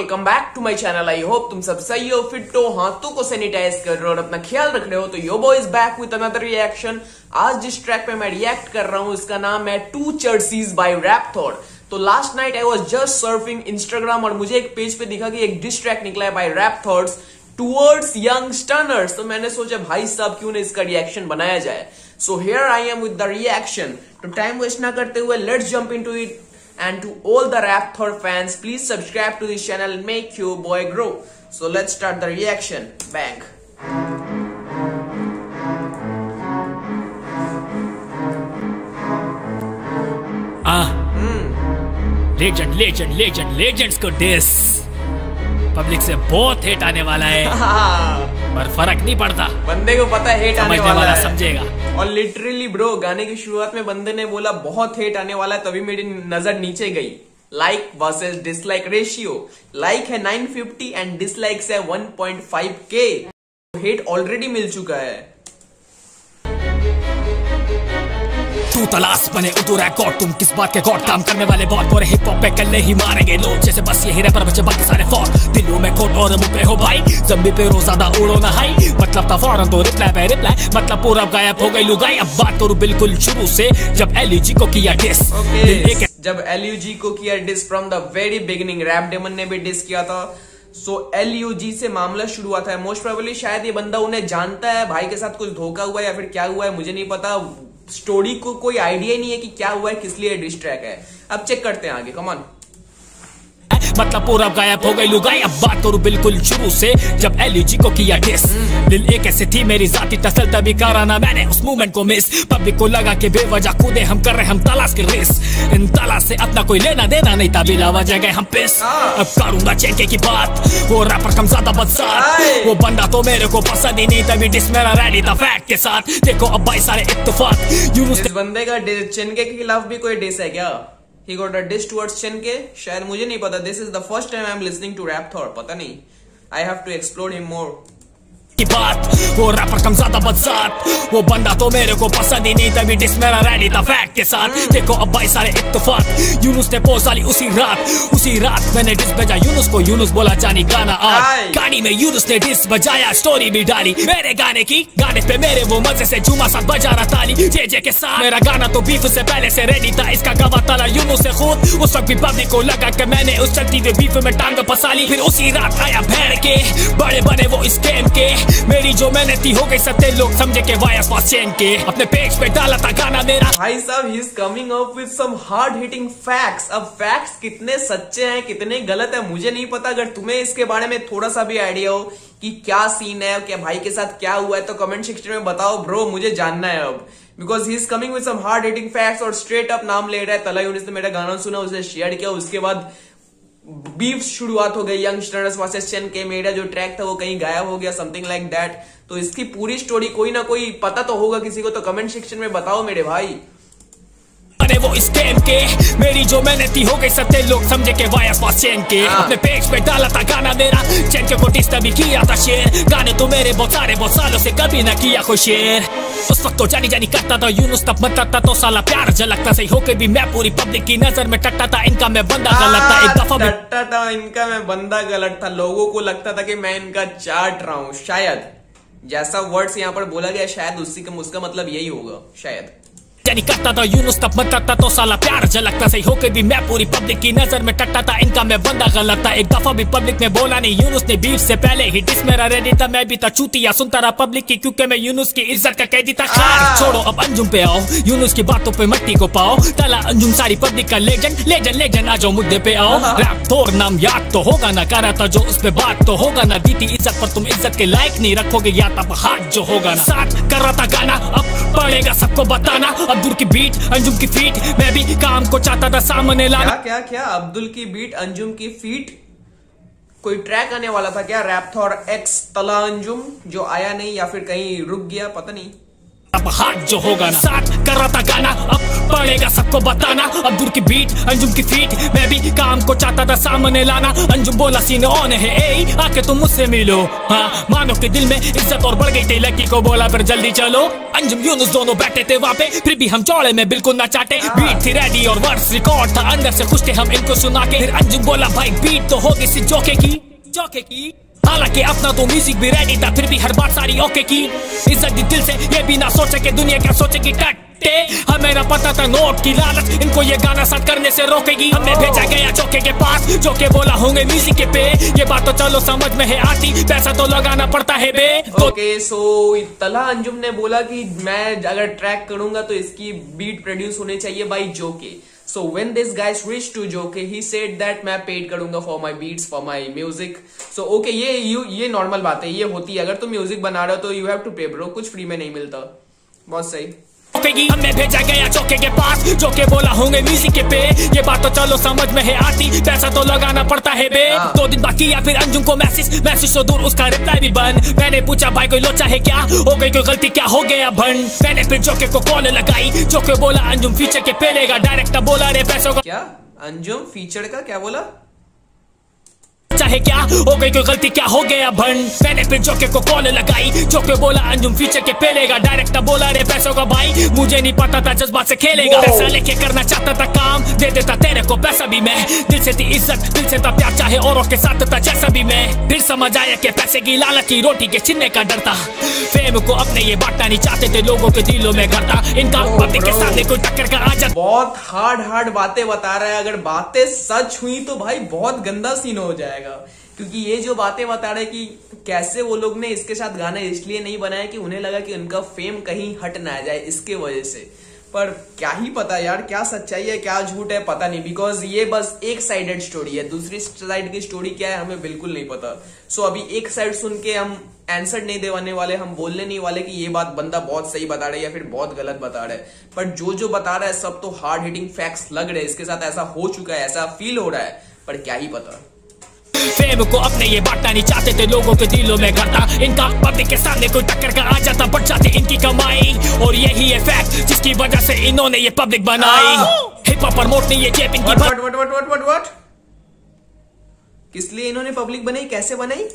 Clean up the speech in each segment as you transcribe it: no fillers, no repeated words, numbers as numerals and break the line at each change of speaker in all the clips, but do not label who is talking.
Welcome back to my channel. I hope तुम सब सही हो, फिट हो, हाथों को सैनिटाइज कर रहे हो और अपना ख्याल रख रहे हो। तो yo boy is back with another reaction. आज जिस ट्रैक पे मैं रिएक्ट कर रहा हूं इसका नाम है टू चर्सीज बाय रैप थॉट। तो last night I was just surfing Instagram और मुझे एक पेज पे दिखा कि एक डिस ट्रैक निकला है by rap thoughts towards young stunners. तो मैंने सोचा भाई साहब क्यों ना इसका रिएक्शन बनाया जाए। So here I am with the reaction. तो टाइम वेस्ट ना करते हुए let's jump into it. And to all the Rap Thought fans, please subscribe to this channel and make your boy grow. So let's start the reaction. Bang.
Legends को dish public से बहुत hate आने वाला है पर फर्क नहीं पड़ता।
बंदे को पता है हेट आने वाला है,
समझेगा।
और लिटरली ब्रो गाने की शुरुआत में बंदे ने बोला बहुत हेट आने वाला है, तभी मेरी नजर नीचे गई। Like versus dislike ratio. Like है 950 एंड डिसलाइक्स है 1.5K। हेट ऑलरेडी मिल चुका है।
तू तलाश बने उतू रिकॉर्ड, तुम किस बात के गॉड। काम करने वाले बहुत बुरे हिप हॉप पे कल ही मारेंगे लोग, जैसे बस ये हीरे पर बचे बाकी सारे फॉर। दिलों में कोट और मुंह पे हो भाई, जम्बी पे रोजादा उड़ो ना हाई। मतलब था फौरन तो रिप्लाई पे रिप्लाई, मतलब पूरा गायब हो गई लुगाई। अब बात करूं बिल्कुल शुरू से, जब एलयूजी को किया डिस।
जब एलयूजी को किया diss from the very beginning. Rap demon ने भी डिस किया था। सो एलयूजी से मामला शुरू हुआ था। मोस्ट प्रोबेबली शायद ये बंदा उन्हें जानता है, भाई के साथ कुछ धोखा हुआ है या फिर क्या हुआ है मुझे नहीं पता। स्टोरी को कोई आइडिया ही नहीं है कि क्या हुआ है, किस लिए डिस ट्रैक है। अब चेक करते हैं आगे, कम ऑन।
मतलब पूरा गायब हो गई लुगाई। अब बात करूं बिल्कुल शुरू से, जब एलयूजी को किया डिस। दिल एक ऐसे थी मेरी जाती तसल, तभी करा ना मैंने उस मूवमेंट को मिस। पब्लिक को लगा कि बेवजह कूदे हम कर रहे हम तलाश की रेस। इन तलाश से अपना कोई लेना देना नहीं था, बिला वजह गए हम पिस। अब करूंगा चेंके की बात, वो रैपर कम ज्यादा बदसात। वो बंदा तो मेरे को पसंद ही नहीं, तभी डिस मेरा रेडी था फैक्ट के साथ। देखो अब भाई सारे इत्तेफाक। यूनुस
इस बंदे का चेंके के खिलाफ भी कोई डिस है क्या? He got a diss towards Chenke? शायद मुझे नहीं पता। This is the first time I'm listening to Rap Thought. पता नहीं। I have to explore him more.
की बात, वो रैपर कम ज्यादा बदसात। वो बंदा तो मेरे को पसंद ही नहीं, तभी डिस मेरा रेडी था फैक्ट के साथ। देखो अब भाई सारे इत्तेफाक। यूनुस ने पोस्ट डाली उसी रात मैंने डिस भेजा यूनुस को। यूनुस बोला जानी गाना आज। गाड़ी में यूनुस ने डिस बजाया, स्टोरी भी डाली मेरे गाने की। गाने पे मेरे वो मजे से झूमा साथ बजा रहा ताली जे के साथ। मेरा गाना तो बीफ से पहले से रेडी था, इसका गवाह ताला यूनुस से खुद। उस वक्त भी पब्लिक को लगा कि मैंने उस चलती हुई बीफ में टांग फंसा ली। फिर उसी रात आया भैड़ के, बड़े बने वो इस गेम के। मेरी जो मेहनत थी हो गई सत्य, लोग समझे के वायस पास चेन के। अपने पेज पे डाला था गाना मेरा।
भाई साहब he is coming up with some hard hitting facts. अब फैक्ट्स कितने सच्चे हैं कितने गलत है मुझे नहीं पता। अगर तुम्हें इसके बारे में थोड़ा सा भी आइडिया हो कि क्या सीन है, क्या भाई के साथ क्या हुआ है, तो कमेंट सेक्शन में बताओ ब्रो, मुझे जानना है अब। Because he is coming with some hard hitting facts और स्ट्रेट अप नाम ले रहा है। तला यूनिस ने मेरा गाना सुना, उसे शेयर किया, उसके बाद बीफ शुरुआत हो गई यंगस्टर्स वर्सेस चेनके। मेरा जो ट्रैक था वो कहीं गायब हो गया, समथिंग लाइक दैट। तो इसकी पूरी स्टोरी कोई ना कोई पता तो होगा किसी को, तो कमेंट सेक्शन में बताओ मेरे भाई।
वो इस गेम के, मेरी जो मेहनत थी हो गई सत्य, लोग समझे के वायस पास चेन के। अपने पेज पे डाला था गाना मेरा, चेनके को डिस तभी किया था शेयर। गाने तो मेरे बहुत सालों से कभी ना किया कोई शेयर। उस वक्त तो जानी करता था यूनुस, तब मत करता तो साला प्यार झलकता। सही होके भी मैं पूरी पब्लिक की नजर में टट्टा था, इनका मैं बंदा गलत था। एक दफा
टट्टा था इनका मैं बंदा गलत था। लोगों को लगता था कि मैं इनका चाट रहा हूं। शायद जैसा वर्ड्स यहाँ पर बोला गया शायद उसका मतलब यही होगा शायद।
जानी करता था यूनुस, तब मत करता तो साला प्यार झलकता। सही होके भी मैं पूरी पब्लिक की नजर में टट्टा था, इनका मैं बंदा गलत था। एक दफा भी पब्लिक में बोला नहीं, यूनुस ने बीफ से पहले ही डिस मेरा रेडी था। मैं भी था चूतिया सुनता रहा पब्लिक की, क्योंकि मैं यूनुस की इज्जत का कैदी था। खैर छोड़ो अब अंजुम पे आओ, यूनुस की बातों पे मट्टी को पाओ। तला अंजुम सारी पब्लिक का लेजेंड आ जाओ मुद्दे पे आओ। रैप थोर नाम याद तो होगा ना, करा था जो उस पे बात तो होगा ना। दी थी इज्जत पर तुम इज्जत के लायक नहीं रखोगे, या तब हाथ जो होगा ना। साथ कर रहा था गाना, अब पड़ेगा सबको बताना। अब्दुल की बीट अंजुम की फीट, मैं भी काम को चाहता था सामने लाना।
क्या अब्दुल की बीट अंजुम की फीट, कोई ट्रैक आने वाला था क्या? रैप थॉट एक्स तला अंजुम, जो आया नहीं या फिर कहीं रुक गया, पता नहीं।
तब हाथ जो होगा ना। साथ कर रहा था गाना, अब पड़ेगा सबको बताना। अब दूर की बीट, अंजुम की फीट, मैं भी काम को चाहता था सामने लाना। अंजुम बोला सीन ऑन है, ए आके तुम मुझसे मिलो। हाँ मानो के दिल में इज्जत और बढ़ गई थी। लकी को बोला फिर जल्दी चलो। अंजुम यूनुस दोनों बैठे थे वहाँ पे, फिर भी हम चौड़े में बिल्कुल ना चाटे। बीट थी रेडी और वर्स रिकॉर्ड था, अंदर से खुश थे हम इनको सुना के। फिर अंजुम बोला भाई बीट तो होगी सी जोके की। हालांकि अपना तो म्यूजिक भी रेडी था, फिर भी हर बात सारी ओके की। इज्जत दी दिल से, ये भी ना सोचे कि दुनिया क्या सोचेगी। टट्टे हमें ना पता था नोट की लालच इनको ये गाना साथ करने से रोकेगी। हमें भेजा गया जोके के पास, जोके बोला होंगे म्यूजिक के पे। ये बात तो चलो समझ में है आती, पैसा तो लगाना पड़ता है बे।
ओके सो तला अंजुम ने बोला कि मैं अगर ट्रैक करूंगा तो इसकी बीट प्रोड्यूस होनी चाहिए बाई जोके। So when this guys reached to Joke, he said that मैं पेड करूंगा for my beats, for my music. So okay, ये नॉर्मल बात है, ये होती है। अगर तुम म्यूजिक बना रहे हो तो you have to pay bro, कुछ फ्री में नहीं मिलता। बहुत सही।
हमें भेजा गया जोके के पास, जोके बोला होंगे म्यूजिक के पे। ये बात तो चलो समझ में है आती, पैसा तो लगाना पड़ता है बे। 2 दिन बाकी या फिर अंजुम को मैसेज तो दूर उसका रिप्लाई भी बंद। मैंने पूछा भाई कोई लोचा है क्या, हो गई कोई गलती क्या, हो गया भंड। मैंने फिर जोके को कॉल लगाई, जोके बोला अंजुम फीचर के पे लेगा। डायरेक्टर बोला रे पैसों का
क्या, अंजुम फीचर का क्या बोला,
चाहे क्या, हो गई कोई गलती क्या, हो गया भंड। मैंने फिर जोके को कॉल लगाई, जोके बोला अंजुम फीचर के पे लेगा। डायरेक्टर बोला रे पैसों का भाई, मुझे नहीं पता था जज्बात से खेलेगा। पैसा लेके करना चाहता था काम, दे देता तेरे को पैसा भी मैं। दिल से थी इज्जत, दिल से था प्यार, चाहे औरों के साथ था जैसा भी मैं। फिर समझ आया कि पैसे की लालच की रोटी के छीनने का डर था। फेम को अपने ये बांटना नहीं चाहते थे, लोगों के दिलों में घर था इनका। पब्लिक के सामने कोई टक्कर का आ जाता।
बहुत हार्ड बातें बता रहा है। अगर बातें सच हुई तो भाई बहुत गंदा सीन हो जाएगा, क्योंकि ये जो बातें बता रहे कि कैसे वो लोग ने इसके साथ गाना इसलिए नहीं बनाया कि उन्हें लगा कि उनका फेम कहीं हट ना जाए इसके वजह से। पर क्या ही पता यार, क्या सच्चाई है क्या झूठ है पता नहीं, बिकॉज ये बस एक साइडेड स्टोरी है। दूसरी साइड की स्टोरी क्या है हमें बिल्कुल नहीं पता। सो अभी एक साइड सुन के हम आंसर नहीं देवाने वाले, हम बोलने नहीं वाले कि ये बात बंदा बहुत सही बता रहा है या फिर बहुत गलत बता रहा है। पर जो बता रहा है सब तो हार्ड हिटिंग फैक्ट्स लग रहे हैं। इसके साथ ऐसा हो चुका है, ऐसा फील हो रहा है, पर क्या ही पता।
फेम को अपने ये बांटना नहीं चाहते थे, लोगों के दिलों में घर था इनका। पब्लिक के सामने कोई टक्कर का आ जाता, बढ़ जाती इनकी कमाई। और यही है फैक्ट जिसकी वजह से इन्होंने ये पब्लिक बनाई। हिप हॉप प्रमोट नहीं ये जेब इनकी।
व्हाट किस लिए इन्होंने पब्लिक बनाई, कैसे बनाई?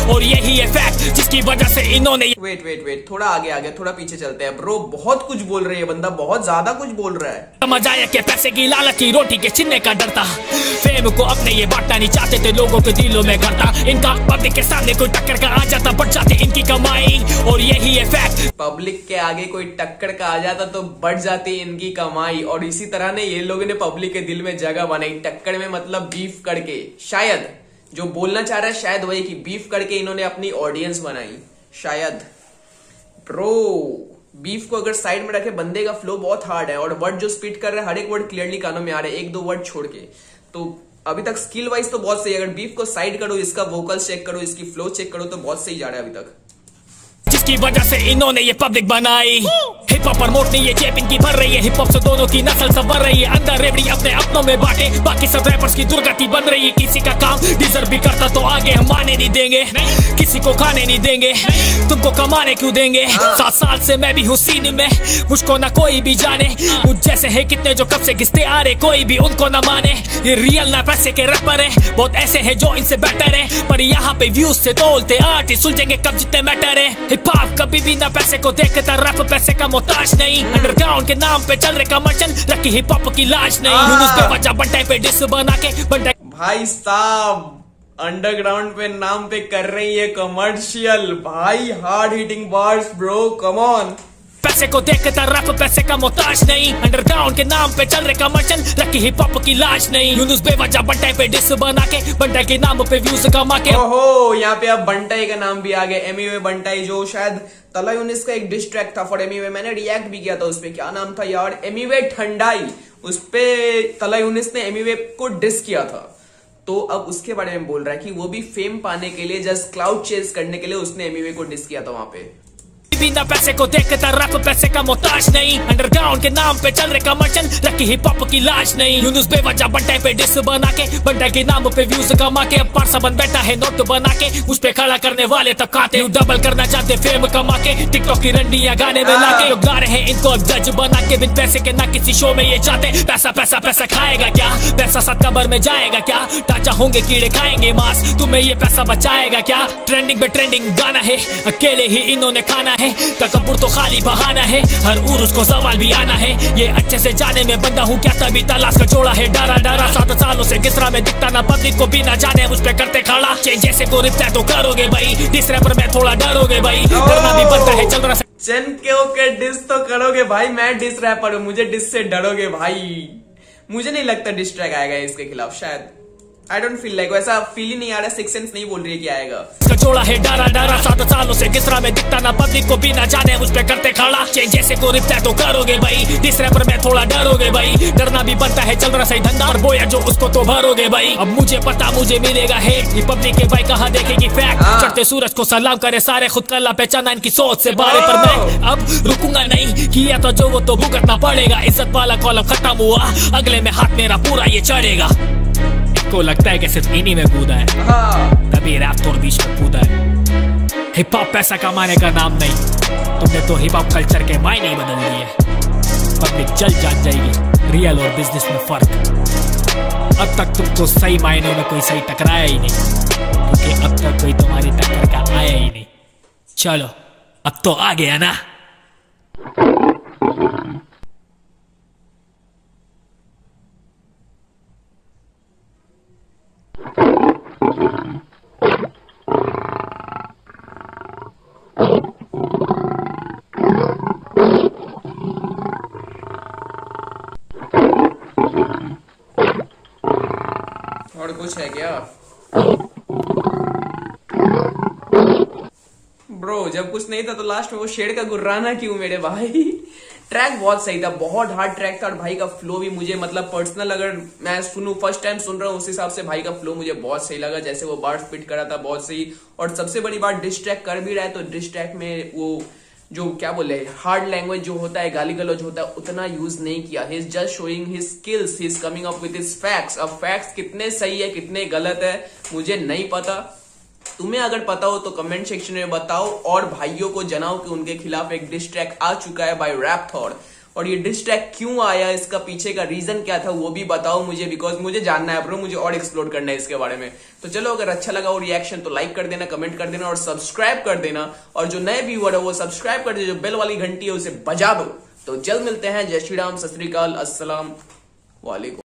और यही है फैक्ट जिसकी वजह से इन्होंने।
वेट थोड़ा आगे थोड़ा पीछे चलते हैं ब्रो। बहुत कुछ बोल रहे हैं बंदा, बहुत ज्यादा कुछ बोल रहा है।
समझ आया कि पैसे की लालच की रोटी के छीनने का डर था। फेम को अपने ये बांटना नहीं चाहते थे, लोगों के दिलों में घर था इनका। पब्लिक के सामने कोई टक्कर का आ जाता, बढ़ जाती इनकी कमाई। और यही है फैक्ट,
पब्लिक के आगे कोई टक्कर का आ जाता तो बढ़ जाती इनकी कमाई। और इसी तरह ने ये लोगों ने पब्लिक के दिल में जगह बनाई। टक्कर में मतलब बीफ करके, शायद जो बोलना चाह रहा है शायद वही कि बीफ करके इन्होंने अपनी ऑडियंस बनाई शायद। ब्रो बीफ को अगर साइड में रखे, बंदे का फ्लो बहुत हार्ड है और वर्ड जो स्पीड कर रहा है हर एक वर्ड क्लियरली कानों में आ रहे हैं, 1-2 वर्ड छोड़ के। तो अभी तक स्किल वाइज तो बहुत सही। अगर बीफ को साइड करो, इसका वोकल चेक करो, इसकी फ्लो चेक करो तो बहुत सही जा रहा है अभी तक।
जिसकी वजह से इन्होंने ये पब्लिक बनाई। हिप हॉप प्रमोट नहीं ये जेब इनकी भर रही है। हिप हॉप से दोनों की नस्ल संवर रही है। अंदर रेवड़ी अपने अपनों में बांटे, बाकी सब रैपर्स की दुर्गति बन रही है। किसी का काम डिजर्व भी करता तो आगे हम माने नहीं देंगे, किसी को खाने नहीं देंगे, तुमको कमाने क्यों देंगे। 7 साल से मैं भी हूँ सीन में, मुझको ना कोई भी जाने। मुझ जैसे है कितने जो कब से घिसते आ रहे, कोई भी उनको ना माने। ये रियल ना पैसे के रैपर है, बहुत ऐसे है जो इनसे बेटर है। पर यहाँ पे व्यूज से तोलते आर्टिस्ट सुलझेंगे कब जितने मैटर है। हिप हॉप कभी भी ना पैसे को देखता, रैप पैसे का मोहताज नहीं। अंडरग्राउंड के नाम पे चल रहे कमर्शियल, रखी हिप हॉप की लाज नहीं। यूनुस बेवजह बंटाई पे डिस बना के बंटाई।
भाई साहब अंडरग्राउंड पे नाम पे कर रही है कमर्शियल। भाई hard hitting bars bro, come on.
पैसे को देखता रैप पैसे का मोहताज नहीं। अंडरग्राउंड के नाम पे चल रहे कमर्शियल, रखी हिप हॉप की लाज नहीं। यूनुस बेवजह बंटाई पे डिस बना के, बंटाई के नाम पे व्यूज कमा के।
ओहो यहाँ पे अब बंटाई का नाम भी आ गया। एमवे बंटाई जो शायद तला यूनिस का एक डिस ट्रैक था फॉर एमवे, मैंने रिएक्ट भी किया था उसपे। क्या नाम था यार, एमवे ठंडाई। उसपे तला यूनिस ने एमवे को डिस किया था। तो अब उसके बारे में बोल रहा है कि वो भी फेम पाने के लिए, जस्ट क्लाउड चेस करने के लिए उसने एमवे को डिस किया था वहां पे।
बिना पैसे को देखता रैप पैसे का मोहताज नहीं। अंडरग्राउंड के नाम पे चल रहे कमर्शियल, रखी हिप हॉप की लाज नहीं। यूनुस बेवजह बंटे पे डिस बना के, बंटे के नाम पे व्यूज कमा के, अब पारसा बन बैठा है नोट बना के, उस पे खड़ा करने वाले तब खाते। डबल करना चाहते फेम कमा के, टिकटॉक की रंडियां गाने में लाके, लोग गा रहे हैं इनको अब जज बना के। बिन पैसे के ना किसी शो में ये चाहते, पैसा पैसा पैसा खाएगा क्या, पैसा साथ कबर में जाएगा क्या, टाचा होंगे कीड़े खाएंगे मांस, तुम्हें ये पैसा बचाएगा क्या। ट्रेंडिंग पे ट्रेंडिंग गाना है, अकेले ही इन्होंने खाना है, तकब्बुर तो खाली बहाना है, हर उर्स को सवाल भी आना है। ये अच्छे से जाने में बंदा हूँ क्या, तभी तलाश का जोड़ा है डारा डारा। 7 सालों से किसरा में दिखता ना, पब्लिक को भी ना जाने, उस पे करते खड़ा। जैसे को रिप्लाई तो करोगे भाई, डिस रैपर में थोड़ा डरोगे भाई, डरना भी बनता है चल रहा।
चन के डिस तो करोगे भाई, मैं डिस रैपर हूं, मुझे डिस से डरोगे भाई। मुझे नहीं लगता डिस ट्रैक आएगा इसके खिलाफ, शायद आई डोंट फील लाइक, वैसा फील ही नहीं आ रहा। सिक्स सेंस नहीं बोल रही है कि आएगा।
कचोड़ा है डारा डारा, 7 सालों से किसरा में दिखता ना, पब्लिक को भी ना जाने, उस पे करते खड़ा। जैसे को रिप्लाई तो करोगे भाई, डिस रैपर में थोड़ा डरोगे भाई, डरना भी बनता है चल रहा सही धंधा, और बोया जो उसको तो भरोगे भाई। अब मुझे पता मुझे मिलेगा हेट, ये पब्लिक के भाई कहाँ देखेगी फैक्ट। चढ़ते सूरज को सलाम करे सारे, खुद कल्ला पहचाना इनकी सोच से बारे, पर मैं अब रुकूंगा नहीं, किया तो जो वो तो भुगतना पड़ेगा। इज्जत वाला कॉलम खत्म हुआ, अगले में हाथ मेरा पूरा ये चढ़ेगा। को लगता है कि सिर्फ इन्हीं में कूदा है, तभी रैप थोड़ा बीच में कूदा है। हिप हॉप पैसा कमाने का नाम नहीं, तुमने तो हिप हॉप कल्चर के मायने ही बदल दिए। पब्लिक जल्द जान जाएगी रियल और बिजनेस में फर्क। अब तक तुमको सही मायने में कोई सही टकराया ही नहीं, क्योंकि अब तक कोई तुम्हारी टक्कर का आया ही नहीं। चलो अब तो आ गया ना।
और कुछ है क्या ब्रो? जब कुछ नहीं था तो लास्ट में वो शेर का गुर्राना क्यों मेरे भाई? ट्रैक बहुत सही था, बहुत हार्ड ट्रैक था, और भाई का फ्लो भी मुझे मतलब पर्सनल अगर मैं सुनूं, फर्स्ट टाइम सुन रहा हूं, उस हिसाब से भाई का फ्लो मुझे बहुत सही लगा। जैसे वो बार स्पिट करा था बहुत सही, और सबसे बड़ी बात डिस ट्रैक कर भी रहा है तो डिस ट्रैक में वो जो क्या बोले हार्ड लैंग्वेज जो होता है, गाली गलौज होता है, उतना यूज नहीं किया। He is just showing his skills, he is coming up with his facts. अब फैक्ट्स कितने सही है कितने गलत है मुझे नहीं पता, तुम्हें अगर पता हो तो कमेंट सेक्शन में बताओ, और भाइयों को जनाओ कि उनके खिलाफ एक डिस ट्रैक आ चुका है बाय रैप थॉट, और ये डिस ट्रैक क्यों आया, इसका पीछे का रीजन क्या था वो भी बताओ मुझे, बिकॉज मुझे जानना है ब्रो, मुझे और एक्सप्लोर करना है इसके बारे में। तो चलो अगर अच्छा लगा वो रिएक्शन तो लाइक कर देना, कमेंट कर देना और सब्सक्राइब कर देना, और जो नए व्यूअर है वो सब्सक्राइब कर दे, जो बेल वाली घंटी है उसे बजा दो। तो जल्द मिलते हैं, जय श्री राम, सत श्री अकाल, अस्सलाम वालेकुम।